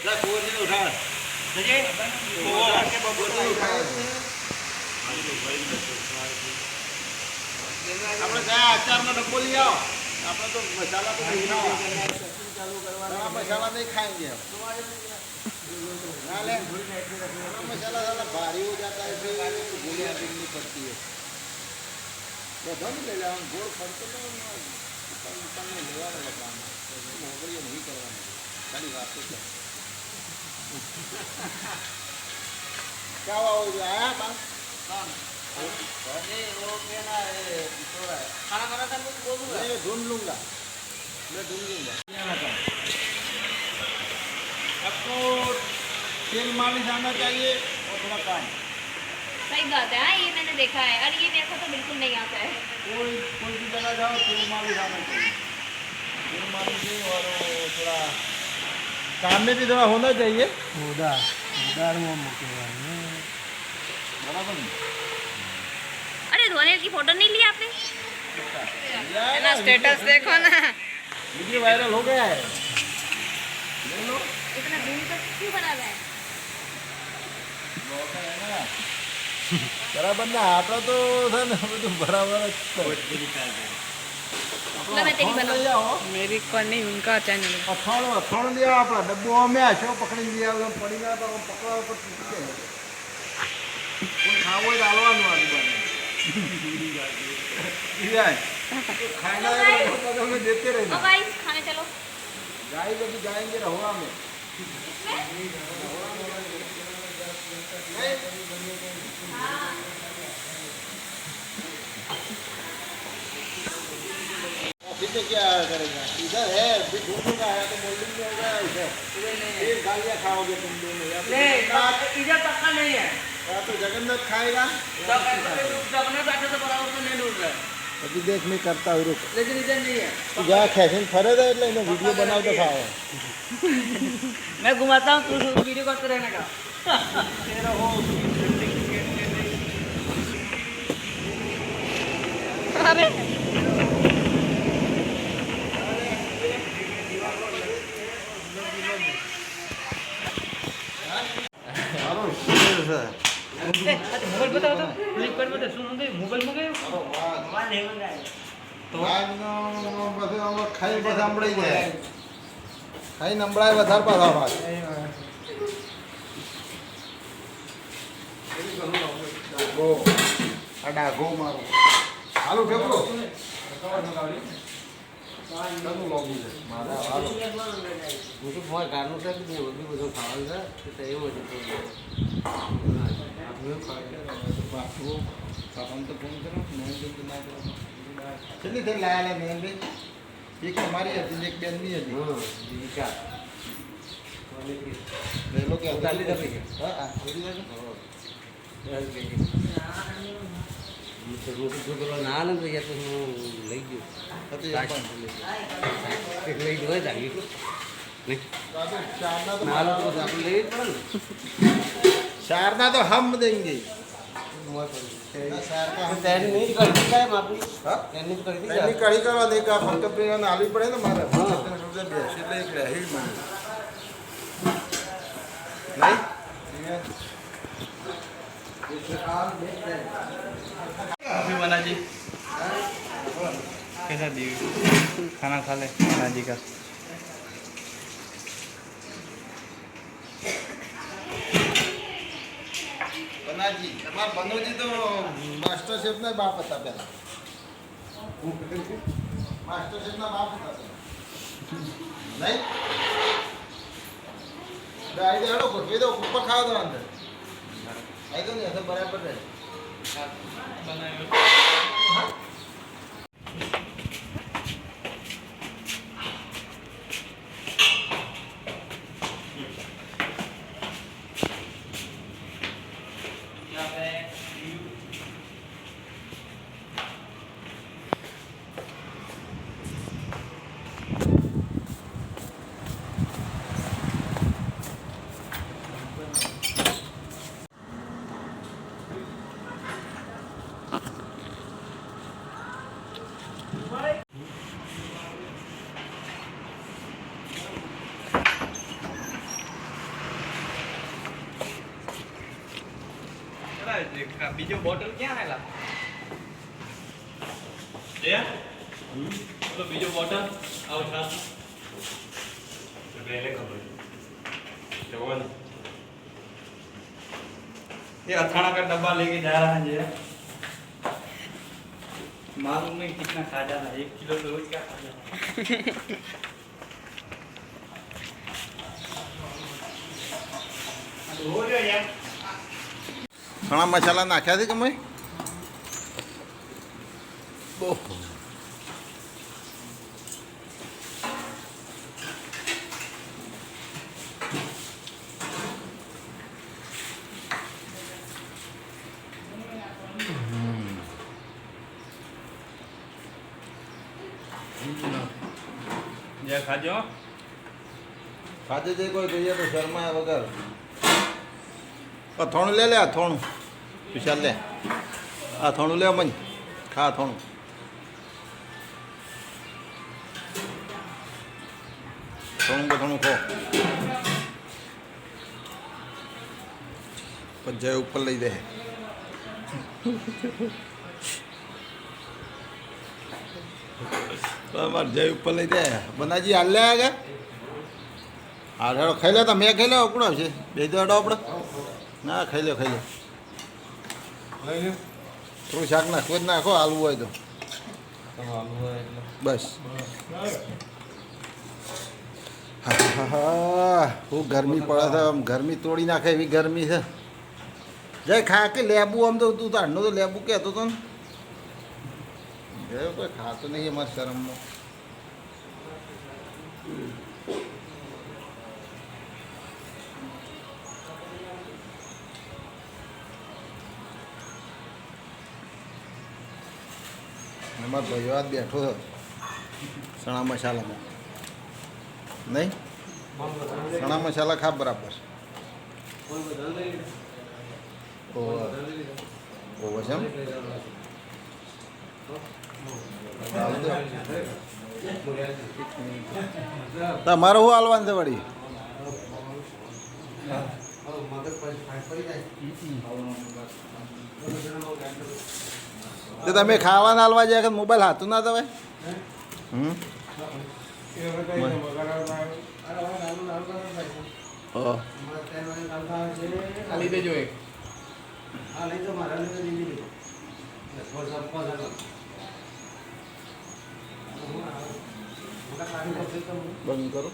ला कुंवर ने उठा देखिए कुंवर के बबूर ने उठाए આપણે ગયા અચારનો ડબ્બો લઈ આવો આપણે તો મસાલા તો નહીં ચાલુ કરવાના મસાલા નહીં ખાएंगे ना ले मसाला साला भारी हो जाता है फिर गोली नहीं पड़ती है બધા ને લઈ લેવાનું ગોળ ફરતો તમને લેવાનું લગાવવાનું મોગરીઓ નહીં કરવાનું ખાલી વાતો છે क्या हुआ वो आया बात अरे वो क्या ना थोड़ा खाना खाना था मैं बोलूंगा मैं ढूंढ लूंगा आपको तेल मालिश आना चाहिए और थोड़ा काम सही बात है। हाँ ये मैंने देखा है और ये मेरे को तो बिल्कुल नहीं आता है। कोई भी जगह जाओ तेल मालिश आना चाहिए तेल मालिश से और थोड़ा काम में भी थोड़ा होना चाहिए उदार में बराबर नहीं। अरे धोने की फोटो नहीं ली आपने? ना स्टेटस देखो ना वीडियो वायरल हो गया है ले लो इतना धूम तो क्यों बना हुआ है? बराबर ना आता तो था ना तो बराबर मैं तेरी बनाऊं। मेरी को नहीं उनका चैनल अथाण लिया अपना डब्बो में छो पकड़ी लिया पड़ी गया तो पकड़ा पर टूटते हैं कोई खाओ ही डालवानो आदि बाने खाना तो हमें देते रहना अब गाइस खाने चलो। गाय जब जाएंगे रहुआ में ऑफिस में क्या करेगा इधर है फिर ढूंढूंगा है तो मोल्डिंग में होगा इधर फिर गालियाँ खाओगे तुम दोनों इधर पक्का नहीं है या तो जगन्नाथ खाएगा जगन्नाथ बैठे तो बराबर तो नहीं ढूंढ रहा अभी देख मैं करता हूँ रुक लेकिन इधर नहीं है तू जा खेसिंग फरे था એટલે એનો વિડિયો બનાવ તો ખાઓ मैं घुमाता हूँ तू वीडियो करते रहने का तेरा हो अरे હાલો સુંદર છે मोबाइल बताओ तो फ्लिपकार्ट में सुन गए मोबाइल में गए મોબાઈલ નહીં મંગાય તો આજનો બધું આમાં ખાઈ બધા સંભળાઈ જાય ખાઈ નંબળાય વધારે પાછા વાત ડાઘો આ ડાઘો મારો હાલો ઠેકડો કનું લોબી છે મારા હાલો હું તો મારા ઘરનું છે કે બધું બધું ખાવાનું છે તો એવું જ બાપુ પાપાને તો ફોન કરો નહીં તો ના કરો કેટલી થઈ લાયા મેં બે એક મારી હતી એક બેનની હતી હા જીકા લેલો કે ચાલી જશે કે હા બધી જાય છોકરો ના ને તો યાર તો હું લઈ ગયો લઈ ગયો જાગી નહીં ના તો આપણે લઈ જ પડે ને शारदा तो हम देंगे તેની નહીં કરી દી કાંઈ માપી हाँ તેની કરી દી એની કઢી કરવા દે કા ફક્ત પ્રિયાને આલવી પડે ને મારે હા. બેસી એટલે એક રહી મને नहीं अभी मना जी कैसा दी खाना खा ले मना जी का बनाजी हमारा बनोजी तो मास्टर शेफ ना बाप था पहला मास्टर शेफ ना बाप था नहीं डाई दे हड़ो कुछ भी तो ऊपर खाओ दो अंदर आई तो नहीं ऐसे बराबर रहे બીજો બોટલ ક્યાં આવેલા જયા બોલો બીજો બોટલ આવો છાસ એટલે એને ખબર જવાનું ये अथाना का डब्बा लेके जा रहा है जी मालूम नहीं कितना खा जाना 1 किलो तो रोज क्या खा जाना हो गया यार ઘણા મસાલા નાખ્યા છે કે મેં ઓહો जय खाजो ખાધે છે કોઈ જોઈએ તો શર્મા વગર અથોણું લે અથોણું વિશાલ લે અથોણું લે મન ખા અથોણું થોડું બથોણું ખો પછી જય ઉપર લઈ દે મારે જય ઉપર લઈ દે બનાજી હાલ લે આગળ હા હેડો ખાઈ લે તો મેં ખાઈ લે કોણ આવશે બે દો હેડો આપણે ના ખાઈ લે થોડું શાક નાખવું જ નાખો હાલવું હોય તો બસ હા ખૂબ ગરમી પડે છે આમ ગરમી તોડી નાખે એવી ગરમી છે જય ખા કે લેબુ આમ તો તું તારનો તો લેબુ કહેતો હતો ને કોઈ ખાતો નહીં અમારા શરમમાં અમારો ભાઈઓ આજ બેઠો છે ચણા મસાલામાં નહીં ચણા મસાલા ખા બરાબર ઓવો છે એમ તમારે શું હાલવાનું છે વળી તો તમે ખાવાના હાલવા જાય કે મોબાઈલ હાથું ના દવાય બંધ કરો